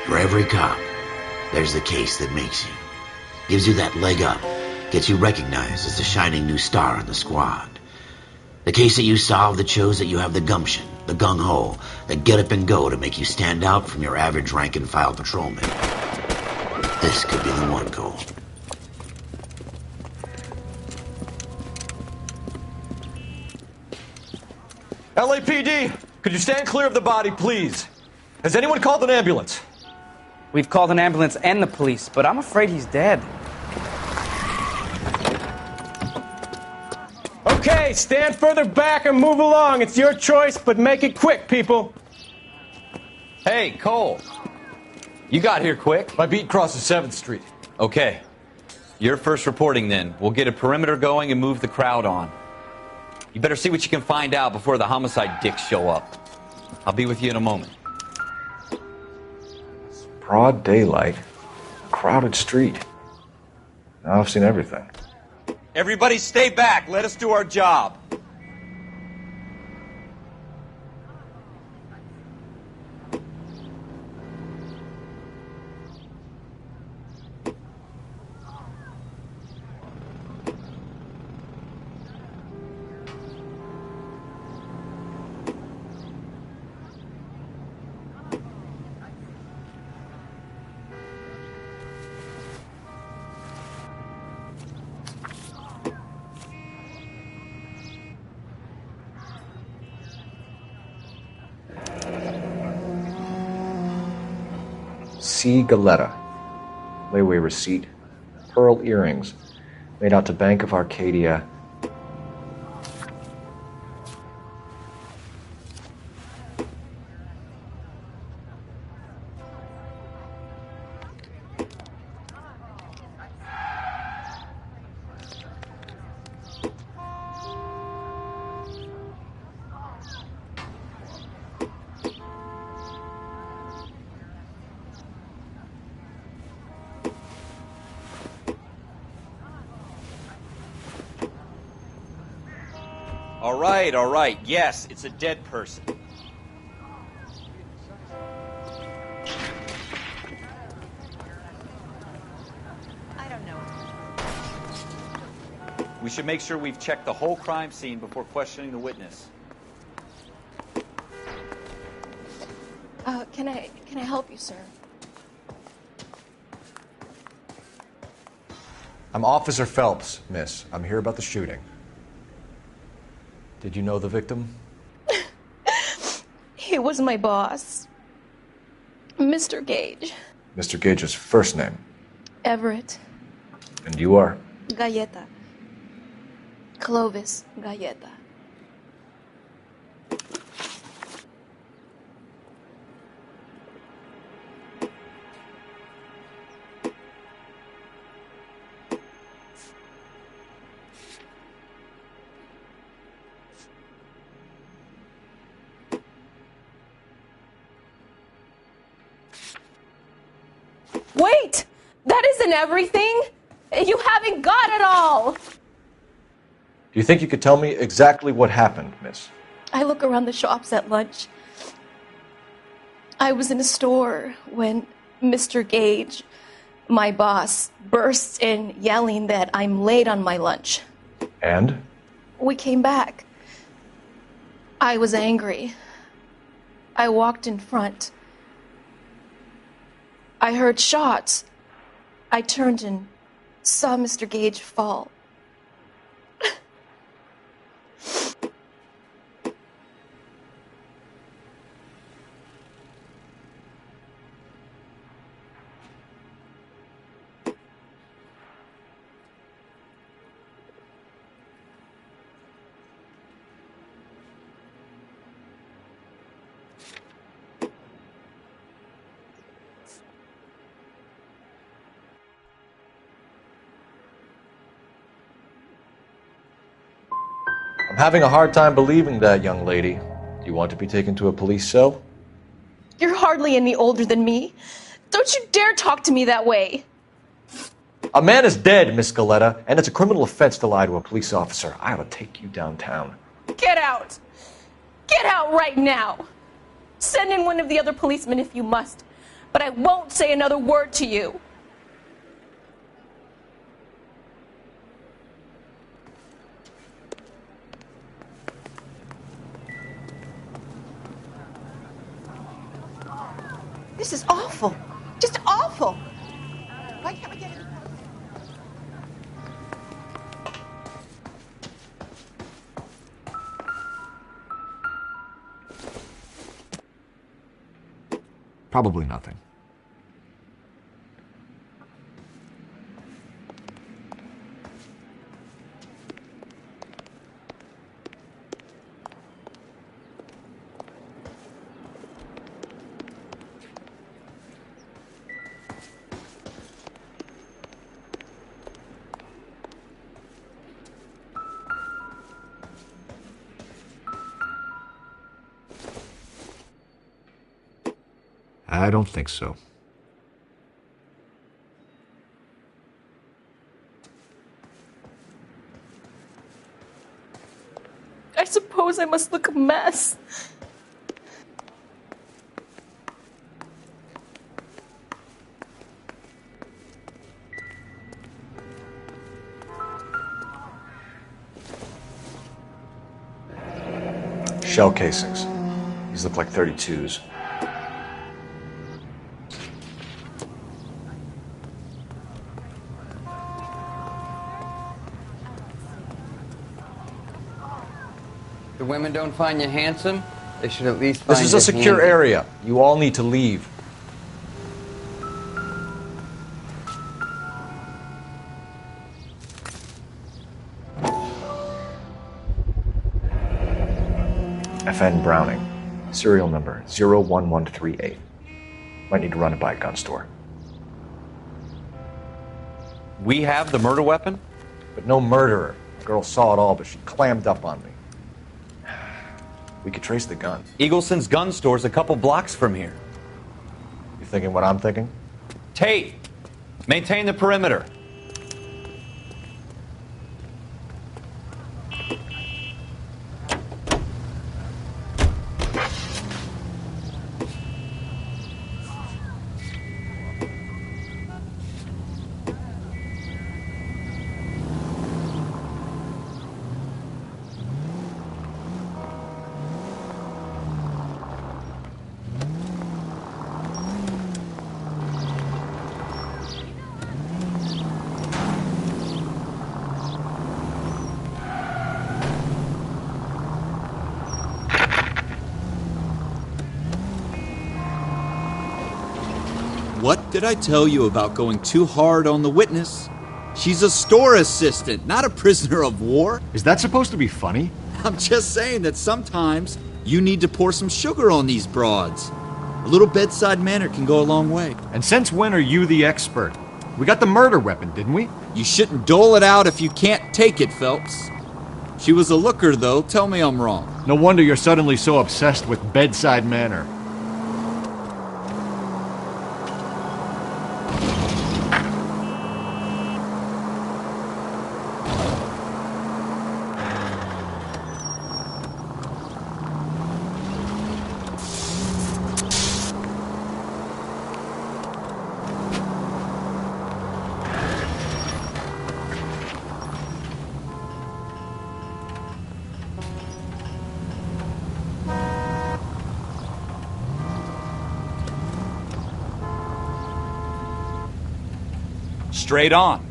For every cop, there's the case that makes you. Gives you that leg up. Gets you recognized as the shining new star in the squad. The case that you solve that shows that you have the gumption, the gung-ho, the get up and go to make you stand out from your average rank-and-file patrolman. This could be the one, Cole. LAPD, could you stand clear of the body, please? Has anyone called an ambulance? We've called an ambulance and the police, but I'm afraid he's dead. Okay, stand further back and move along. It's your choice, but make it quick, people. Hey, Cole. You got here quick. My beat crosses 7th Street. Okay. You're first reporting then. We'll get a perimeter going and move the crowd on. You better see what you can find out before the homicide dicks show up. I'll be with you in a moment. It's broad daylight. Crowded street. Now I've seen everything. Everybody stay back. Let us do our job. C. Galetta. Layaway receipt. Pearl earrings. Made out to Bank of Arcadia. All right. Yes, it's a dead person. I don't know. We should make sure we've checked the whole crime scene before questioning the witness. Can I help you, sir? I'm Officer Phelps, miss. I'm here about the shooting. Did you know the victim? He was my boss. Mr. Gage. Mr. Gage's first name. Everett. And you are? Galleta. Clovis Galleta. Wait! That isn't everything! You haven't got it all! Do you think you could tell me exactly what happened, miss? I look around the shops at lunch. I was in a store when Mr. Gage, my boss, bursts in yelling that I'm late on my lunch. And? We came back. I was angry. I walked in front. I heard shots. I turned and saw Mr. Gage fall. I'm having a hard time believing that, young lady. Do you want to be taken to a police cell? You're hardly any older than me. Don't you dare talk to me that way. A man is dead, Miss Galetta, and it's a criminal offense to lie to a police officer. I ought to take you downtown. Get out! Get out right now! Send in one of the other policemen if you must. but I won't say another word to you. This is awful. Just awful. Why can't we get any... Probably nothing. I don't think so. I suppose I must look a mess. Shell casings. These look like 32s. The women don't find you handsome? They should at least find This is you a secure handy. area. You all need to leave. FN Browning. Serial number 01138. Might need to run it by a gun store. We have the murder weapon? But no murderer. The girl saw it all, but she clammed up on me. We could trace the gun. Eagleson's gun store's a couple blocks from here. You thinking what I'm thinking? Tate, maintain the perimeter. What did I tell you about going too hard on the witness? She's a store assistant, not a prisoner of war. Is that supposed to be funny? I'm just saying that sometimes you need to pour some sugar on these broads. A little bedside manner can go a long way. And since when are you the expert? We got the murder weapon, didn't we? You shouldn't dole it out if you can't take it, Phelps. She was a looker, though. Tell me I'm wrong. No wonder you're suddenly so obsessed with bedside manner. Straight on.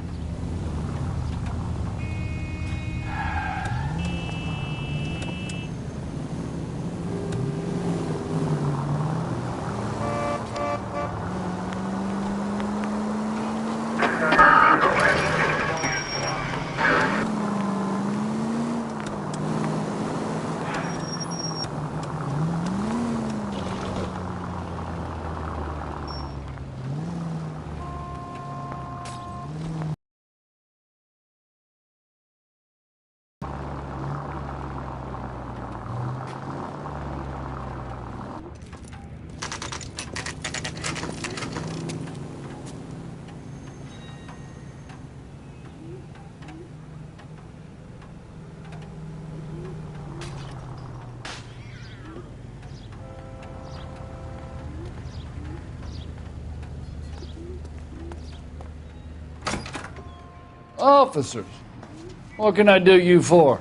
Officers, what can I do you for?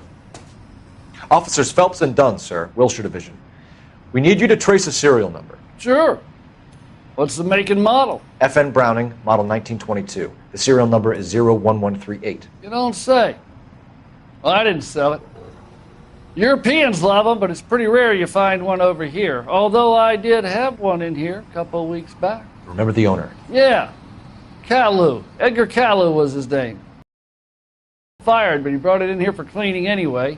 Officers Phelps and Dunn, sir, Wilshire Division. We need you to trace a serial number. Sure. What's the make and model? FN Browning, model 1922. The serial number is 01138. You don't say. Well, I didn't sell it. Europeans love them, but it's pretty rare you find one over here. Although I did have one in here a couple of weeks back. Remember the owner? Yeah. Kalu. Edgar Kalu was his name. Fired, but he brought it in here for cleaning anyway.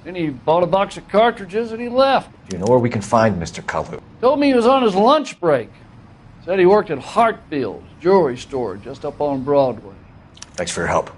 Then he bought a box of cartridges and he left. Do you know where we can find Mr. Kalu? Told me he was on his lunch break. Said he worked at Hartfield's jewelry store just up on Broadway. Thanks for your help.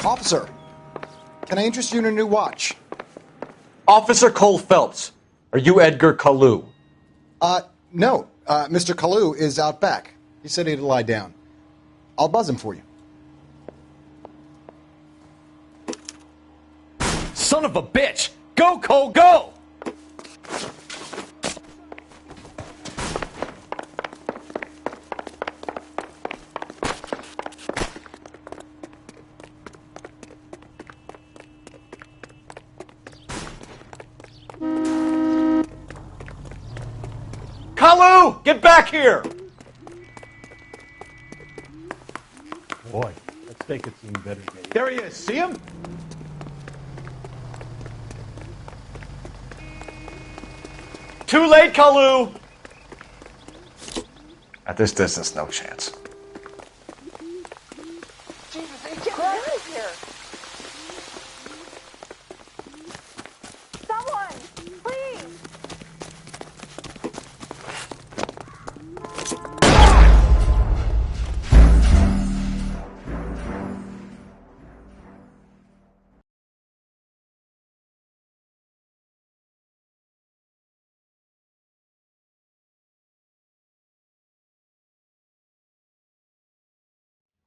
Officer, can I interest you in a new watch? Officer Cole Phelps, are you Edgar Kalu? No. Mr. Kalu is out back. He said he'd lie down. I'll buzz him for you. Son of a bitch! Go, Cole, go! Kalu! Get back here! Boy, let's make it seem better days. There he is. See him? Too late, Kalu! At this distance, no chance. Jesus, get out of here. Someone, please.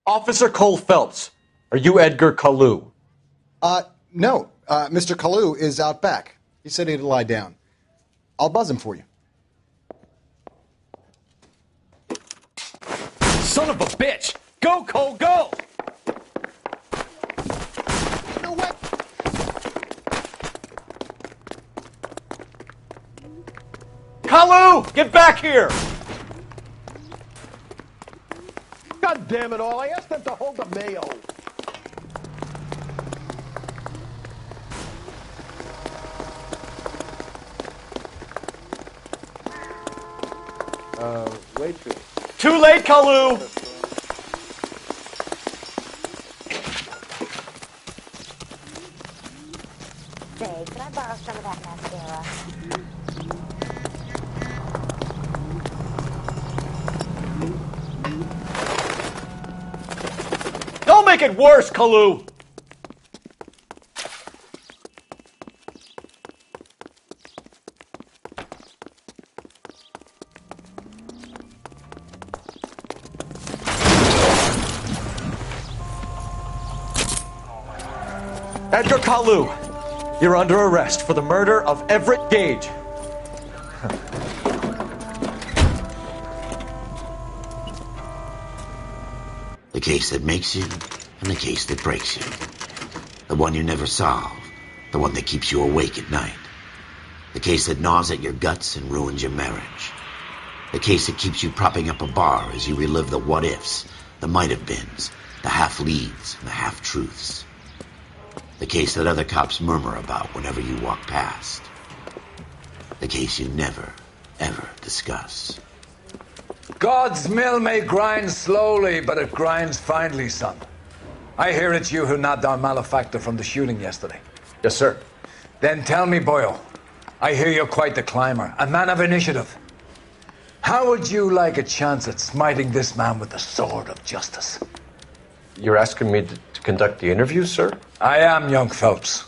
Officer Cole Phelps, are you Edgar Kalu? No. Mr. Kalu is out back. He said he'd lie down. I'll buzz him for you. Son of a bitch! Go, Cole, go! No way! Kalu! Get back here! God damn it all, I asked them to hold the mayo. Waitress. Too late, Kalu! Say, can I borrow some of that mascara? Don't make it worse, Kalu! Edgar Kalu, you're under arrest for the murder of Everett Gage. The case that makes you and the case that breaks you. The one you never solve. The one that keeps you awake at night. The case that gnaws at your guts and ruins your marriage. The case that keeps you propping up a bar as you relive the what-ifs, the might-have-beens, the half-leads, and the half-truths. The case that other cops murmur about whenever you walk past. The case you never, ever discuss. God's mill may grind slowly, but it grinds finely, son. I hear it's you who nabbed our malefactor from the shooting yesterday. Yes, sir. Then tell me, Boyle, I hear you're quite the climber, a man of initiative. How would you like a chance at smiting this man with the sword of justice? You're asking me to conduct the interview, sir? I am, young Phelps.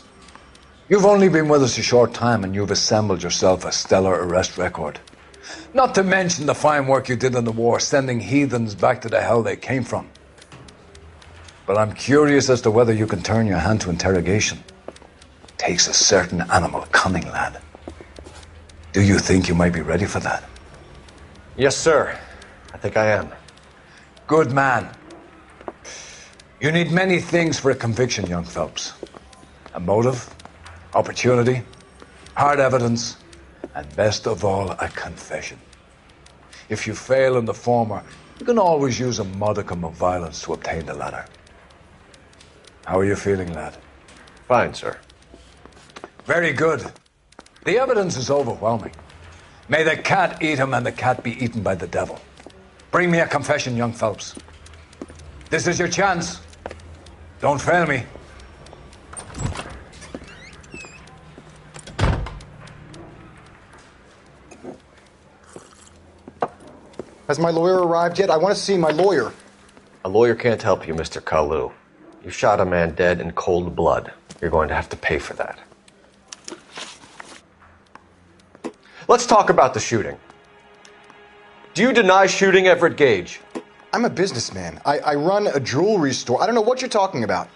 You've only been with us a short time and you've assembled yourself a stellar arrest record. Not to mention the fine work you did in the war, sending heathens back to the hell they came from. But I'm curious as to whether you can turn your hand to interrogation. Takes a certain animal cunning, lad. Do you think you might be ready for that? Yes, sir. I think I am. Good man. You need many things for a conviction, young Phelps. A motive, opportunity, hard evidence, and best of all, a confession. If you fail in the former, you can always use a modicum of violence to obtain the latter. How are you feeling, lad? Fine, sir. Very good. The evidence is overwhelming. May the cat eat him and the cat be eaten by the devil. Bring me a confession, young Phelps. This is your chance. Don't fail me. Has my lawyer arrived yet? I want to see my lawyer. A lawyer can't help you, Mr. Kalu. You shot a man dead in cold blood. You're going to have to pay for that. Let's talk about the shooting. Do you deny shooting Everett Gage? I'm a businessman. I run a jewelry store. I don't know what you're talking about.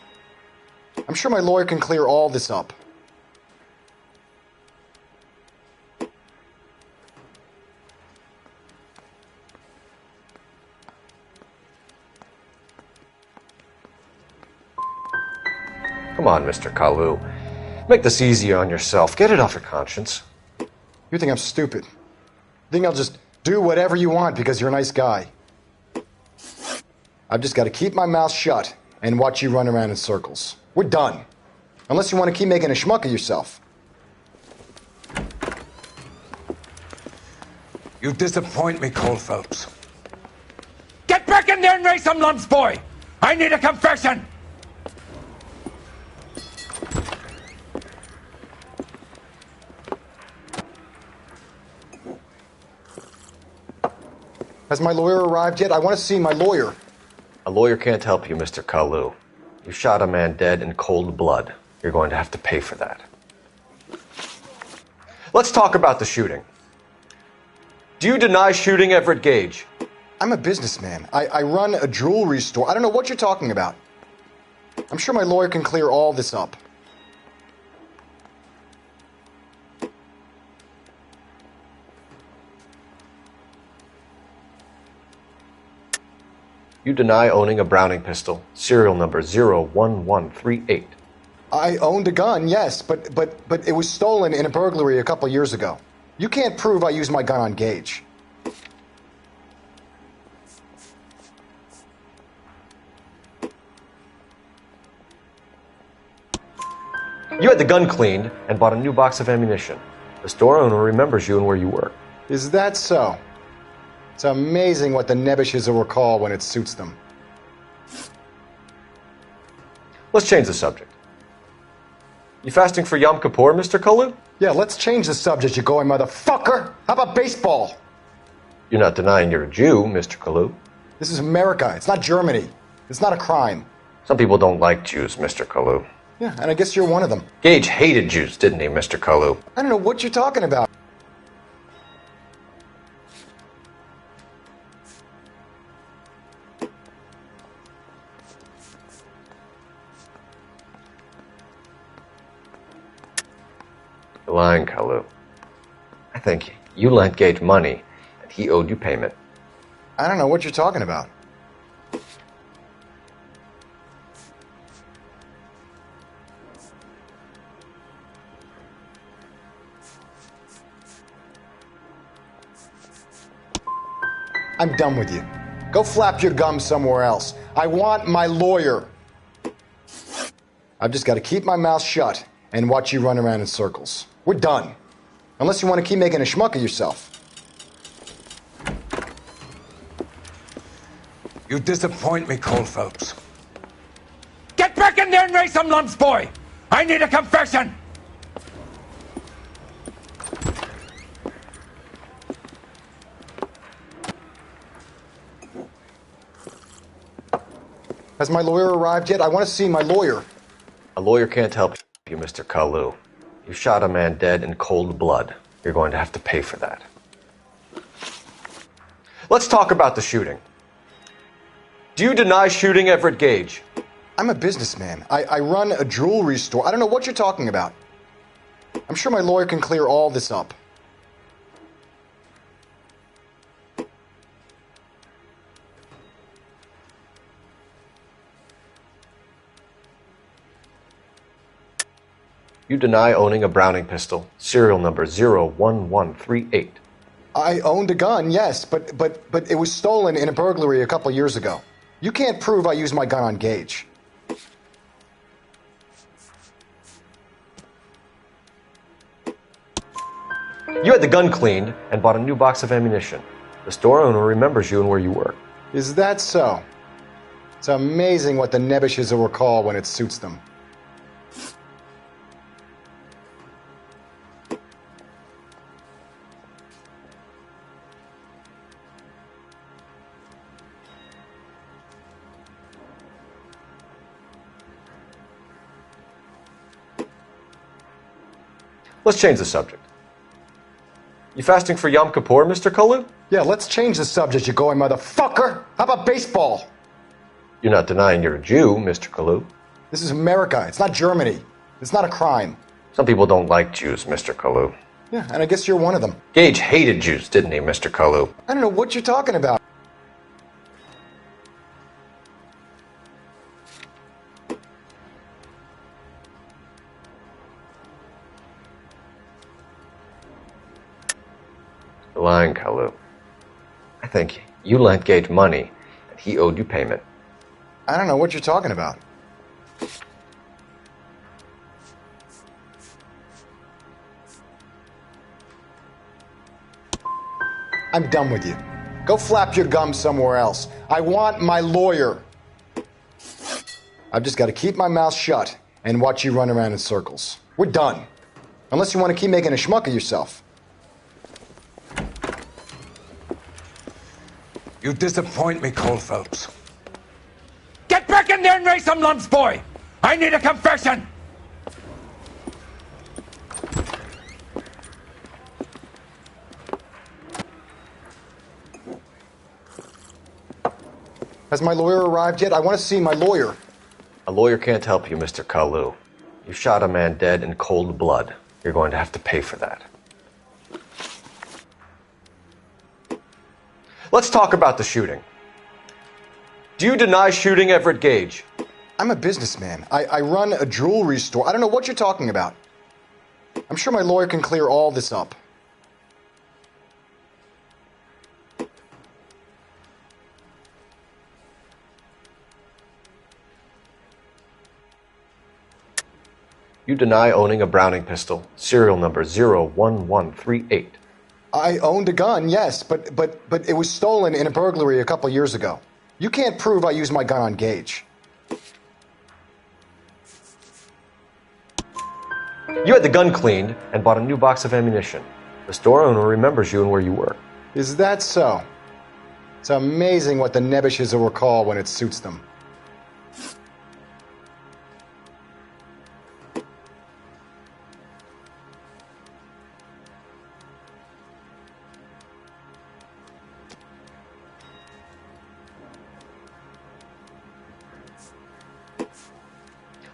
I'm sure my lawyer can clear all this up. Come on, Mr. Kalu. Make this easier on yourself. Get it off your conscience. You think I'm stupid? You think I'll just do whatever you want because you're a nice guy? I've just got to keep my mouth shut and watch you run around in circles. We're done. Unless you want to keep making a schmuck of yourself. You disappoint me, Cole Phelps. Get back in there and raise some lumps, boy! I need a confession! Has my lawyer arrived yet? I want to see my lawyer. A lawyer can't help you, Mr. Kalu. You shot a man dead in cold blood. You're going to have to pay for that. Let's talk about the shooting. Do you deny shooting Everett Gage? I'm a businessman. I run a jewelry store. I don't know what you're talking about. I'm sure my lawyer can clear all this up. You deny owning a Browning pistol, serial number 01138. I owned a gun, yes, but it was stolen in a burglary a couple years ago. You can't prove I used my gun on Gage. You had the gun cleaned and bought a new box of ammunition. The store owner remembers you and where you were. Is that so? It's amazing what the nebbishes will recall when it suits them. Let's change the subject. You fasting for Yom Kippur, Mr. Kalu? Yeah, let's change the subject, you going motherfucker! How about baseball? You're not denying you're a Jew, Mr. Kalu. This is America. It's not Germany. It's not a crime. Some people don't like Jews, Mr. Kalu. Yeah, and I guess you're one of them. Gage hated Jews, didn't he, Mr. Kalu? I don't know what you're talking about. You're lying, Kalu. I think you lent Gage money, and he owed you payment. I don't know what you're talking about. I'm done with you. Go flap your gums somewhere else. I want my lawyer. I've just got to keep my mouth shut and watch you run around in circles. We're done. Unless you want to keep making a schmuck of yourself. You disappoint me, Cole Phelps. Get back in there and raise some lumps, boy! I need a confession! Has my lawyer arrived yet? I want to see my lawyer. A lawyer can't help you, Mr. Kalu. You shot a man dead in cold blood. You're going to have to pay for that. Let's talk about the shooting. Do you deny shooting Everett Gage? I'm a businessman. I run a jewelry store. I don't know what you're talking about. I'm sure my lawyer can clear all this up. You deny owning a Browning pistol, serial number 01138. I owned a gun, yes, but it was stolen in a burglary a couple years ago. You can't prove I used my gun on Gage. You had the gun cleaned and bought a new box of ammunition. The store owner remembers you and where you were. Is that so? It's amazing what the nebbishes will recall when it suits them. Let's change the subject. You fasting for Yom Kippur, Mr. Kalu? Yeah, let's change the subject, you going motherfucker. How about baseball? You're not denying you're a Jew, Mr. Kalu. This is America. It's not Germany. It's not a crime. Some people don't like Jews, Mr. Kalu. Yeah, and I guess you're one of them. Gage hated Jews, didn't he, Mr. Kalu? I don't know what you're talking about. You're lying, Kalu. I think you lent Gage money, and he owed you payment. I don't know what you're talking about. I'm done with you. Go flap your gums somewhere else. I want my lawyer. I've just got to keep my mouth shut and watch you run around in circles. We're done. Unless you want to keep making a schmuck of yourself. You disappoint me, Cole Phelps. Get back in there and raise some lumps, boy! I need a confession! Has my lawyer arrived yet? I want to see my lawyer. A lawyer can't help you, Mr. Kalu. You shot a man dead in cold blood. You're going to have to pay for that. Let's talk about the shooting. Do you deny shooting Everett Gage? I'm a businessman. I run a jewelry store. I don't know what you're talking about. I'm sure my lawyer can clear all this up. You deny owning a Browning pistol, serial number 01138. I owned a gun, yes, but it was stolen in a burglary a couple years ago. You can't prove I used my gun on Gage. You had the gun cleaned and bought a new box of ammunition. The store owner remembers you and where you were. Is that so? It's amazing what the nebbishes will recall when it suits them.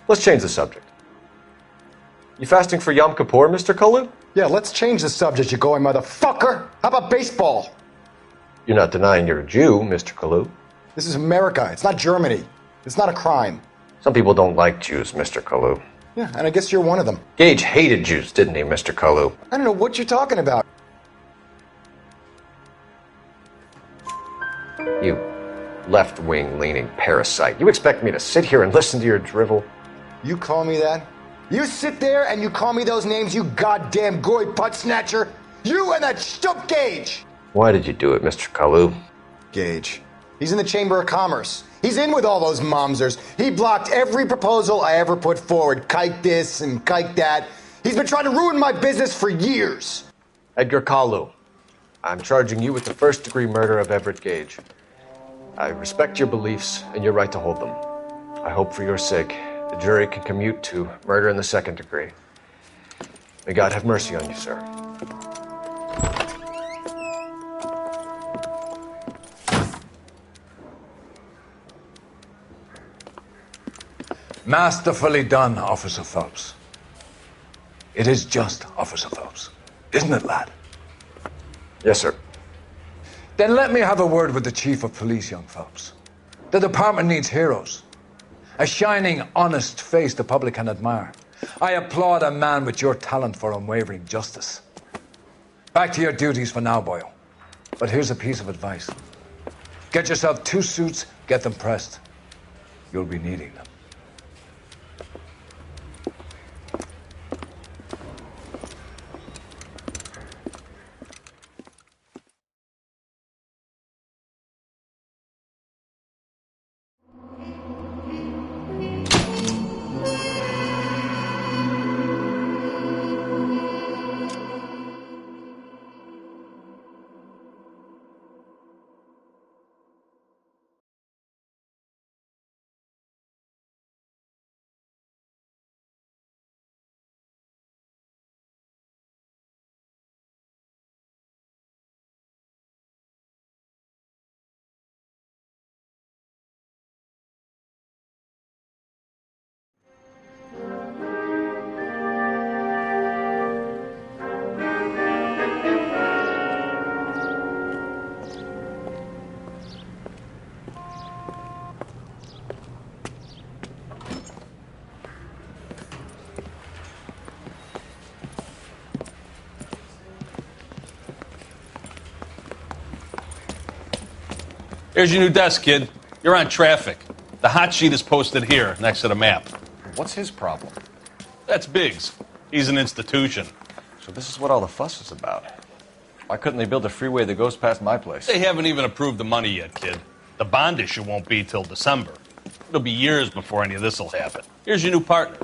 Let's change the subject. You fasting for Yom Kippur, Mr. Kalu? Yeah, let's change the subject, you going motherfucker. How about baseball? You're not denying you're a Jew, Mr. Kalu. This is America. It's not Germany. It's not a crime. Some people don't like Jews, Mr. Kalu. Yeah, and I guess you're one of them. Gage hated Jews, didn't he, Mr. Kalu? I don't know what you're talking about. You left-wing leaning parasite. You expect me to sit here and listen to your drivel? You call me that? You sit there and you call me those names, you goddamn goy putt snatcher? You and that stup Gage! Why did you do it, Mr. Kalu? Gage. He's in the Chamber of Commerce. He's in with all those momsers. He blocked every proposal I ever put forward. Kike this and kike that. He's been trying to ruin my business for years. Edgar Kalu, I'm charging you with the first-degree murder of Everett Gage. I respect your beliefs and your right to hold them. I hope for your sake the jury can commute to murder in the second degree. May God have mercy on you, sir. Masterfully done, Officer Phelps. It is just, Officer Phelps. Isn't it, lad? Yes, sir. Then let me have a word with the Chief of Police, young Phelps. The department needs heroes. A shining, honest face the public can admire. I applaud a man with your talent for unwavering justice. Back to your duties for now, Boyle. But here's a piece of advice. Get yourself 2 suits, get them pressed. You'll be needing them. Here's your new desk, kid. You're on traffic. The hot sheet is posted here, next to the map. What's his problem? That's Biggs. He's an institution. So this is what all the fuss is about. Why couldn't they build a freeway that goes past my place? They haven't even approved the money yet, kid. The bond issue won't be till December. It'll be years before any of this will happen. Here's your new partner,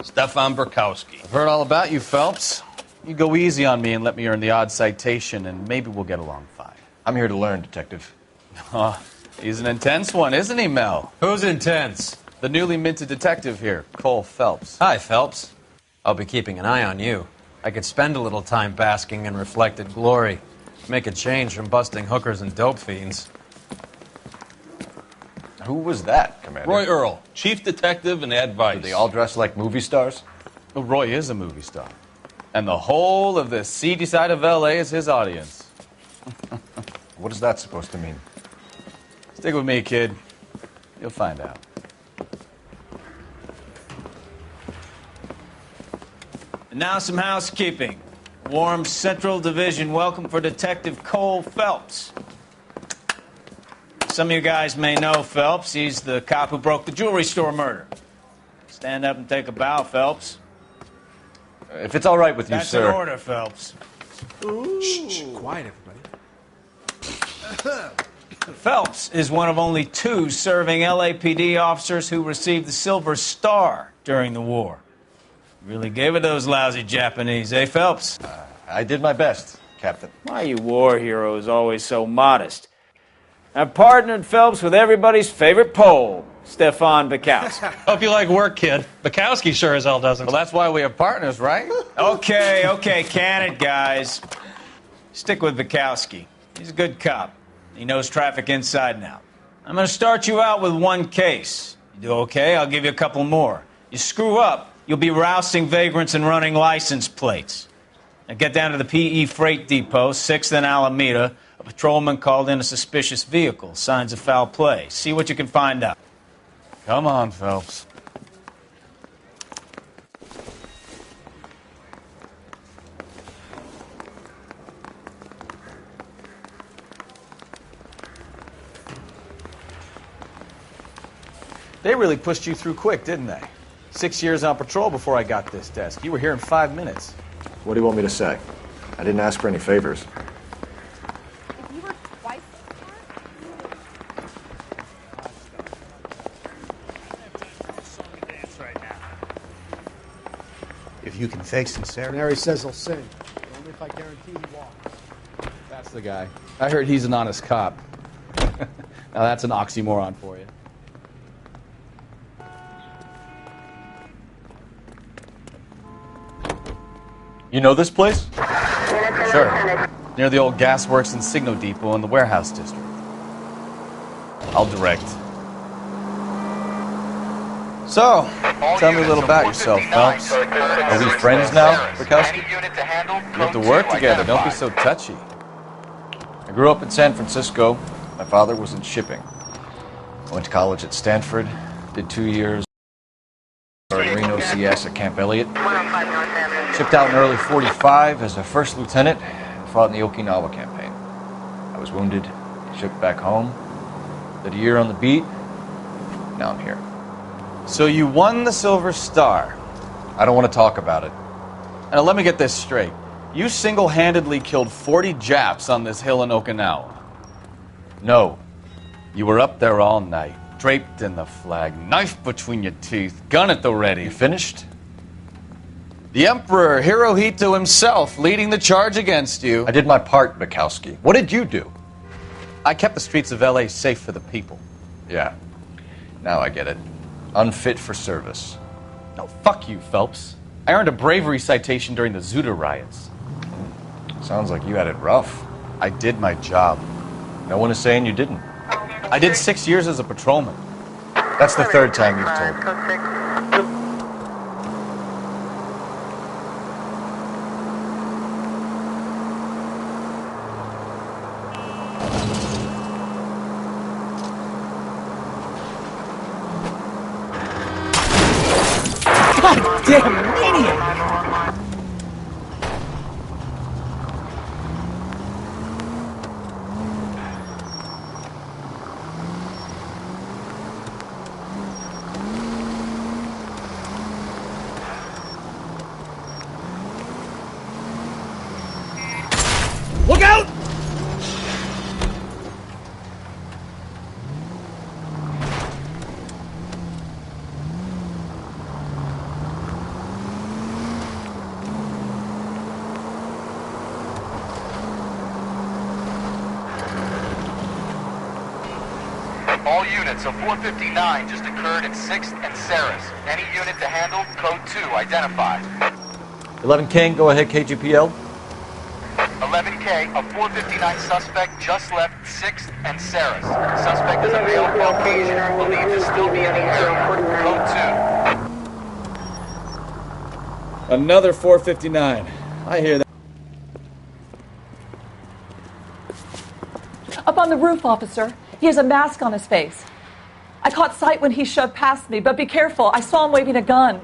Stefan Burkowski. I've heard all about you, Phelps. You go easy on me and let me earn the odd citation, and maybe we'll get along fine. I'm here to learn, Detective. Oh, he's an intense one, isn't he, Mel? Who's intense? The newly minted detective here, Cole Phelps. Hi, Phelps. I'll be keeping an eye on you. I could spend a little time basking in reflected glory. Make a change from busting hookers and dope fiends. Who was that, Commander? Roy Earl, chief detective and advice. Do they all dress like movie stars? Well, Roy is a movie star. And the whole of the seedy side of L.A. is his audience. What is that supposed to mean? Stick with me, kid. You'll find out. And now some housekeeping. Warm Central Division welcome for Detective Cole Phelps. Some of you guys may know Phelps. He's the cop who broke the jewelry store murder. Stand up and take a bow, Phelps. If it's all right with you, That's sir. That's an order, Phelps. Shh, quiet, everybody. Phelps is one of only 2 serving LAPD officers who received the Silver Star during the war. Really gave it those lousy Japanese, eh, Phelps? I did my best, Captain. Why you war heroes always so modest? I've partnered Phelps with everybody's favorite Pole, Stefan Burkowski. Hope you like work, kid. Bukowski sure as hell doesn't. Well, that's why we have partners, right? Okay, can it, guys. Stick with Burkowski. He's a good cop. He knows traffic inside and out. I'm going to start you out with 1 case. You do okay, I'll give you a couple more. You screw up, You'll be rousting vagrants and running license plates. Now get down to the PE Freight Depot, 6th and Alameda. A patrolman called in a suspicious vehicle. Signs of foul play. See what you can find out. Come on, Phelps. They really pushed you through quick, didn't they? 6 years on patrol before I got this desk. You were here in 5 minutes. What do you want me to say? I didn't ask for any favors. If you can fake sincerity. Mary says he'll sing. Only if I guarantee he walks. That's the guy. I heard he's an honest cop. Now that's an oxymoron for you. You know this place? Sure. Near the old gasworks and Signo Depot in the warehouse district. I'll direct. So, tell me a little about yourself, Phelps. Are we friends now, Bukowski? We have to work together. Don't be so touchy. I grew up in San Francisco. My father was in shipping. I went to college at Stanford, did 2 years in Reno CS at Camp Elliott. Shipped out in early 45 as a first lieutenant and fought in the Okinawa campaign. I was wounded, shipped back home, did a year on the beat. Now I'm here. So you won the Silver Star. I don't want to talk about it. Now let me get this straight. You single-handedly killed 40 Japs on this hill in Okinawa. No. You were up there all night, draped in the flag, knife between your teeth, gun at the ready. You finished? The Emperor Hirohito himself leading the charge against you. I did my part, Bukowski. What did you do? I kept the streets of L.A. safe for the people. Yeah. Now I get it. Unfit for service. No, fuck you, Phelps. I earned a bravery citation during the Zuda riots. Sounds like you had it rough. I did my job. No one is saying you didn't. I did 6 years as a patrolman. That's the third time you've told me. Damn maniac! Look out! All units, a 459 just occurred in 6th and Saris. Any unit to handle, code 2, identified. 11K, go ahead, KGPL. 11K, a 459 suspect just left 6th and Saris. Suspect is a male Caucasian, believed to still be in the area. Code 2. Another 459. I hear that. Up on the roof, officer. He has a mask on his face. I caught sight when he shoved past me, but be careful. I saw him waving a gun.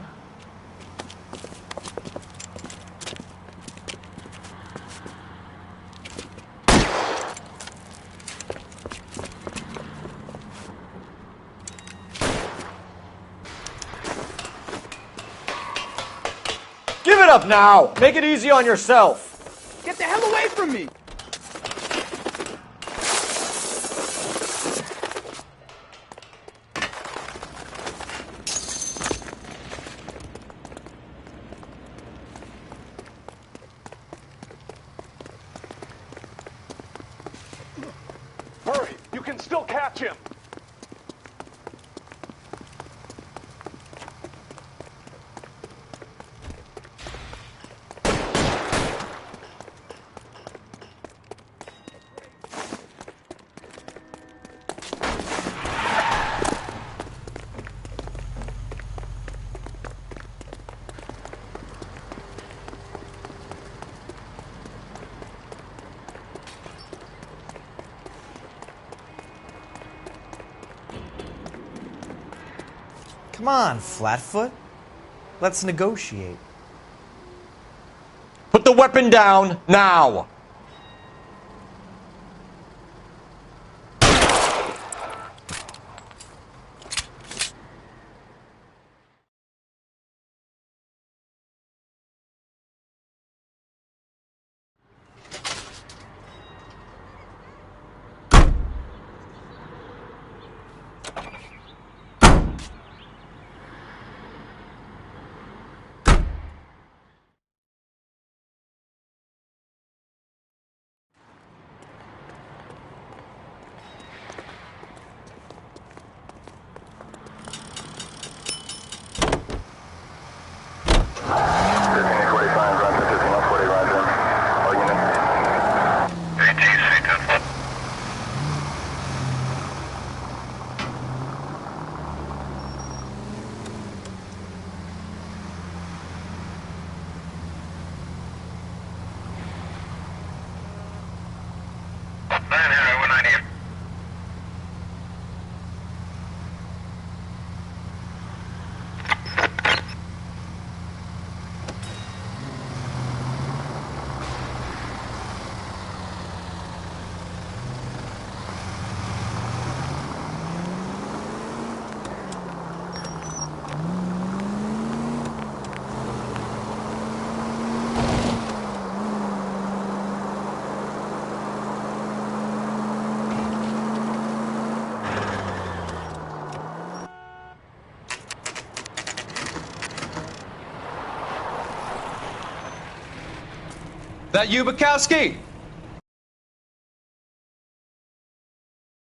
Give it up now! Make it easy on yourself! Get the hell away from me! Hurry! You can still catch him! Come on, Flatfoot. Let's negotiate. Put the weapon down now. That you, Bukowski?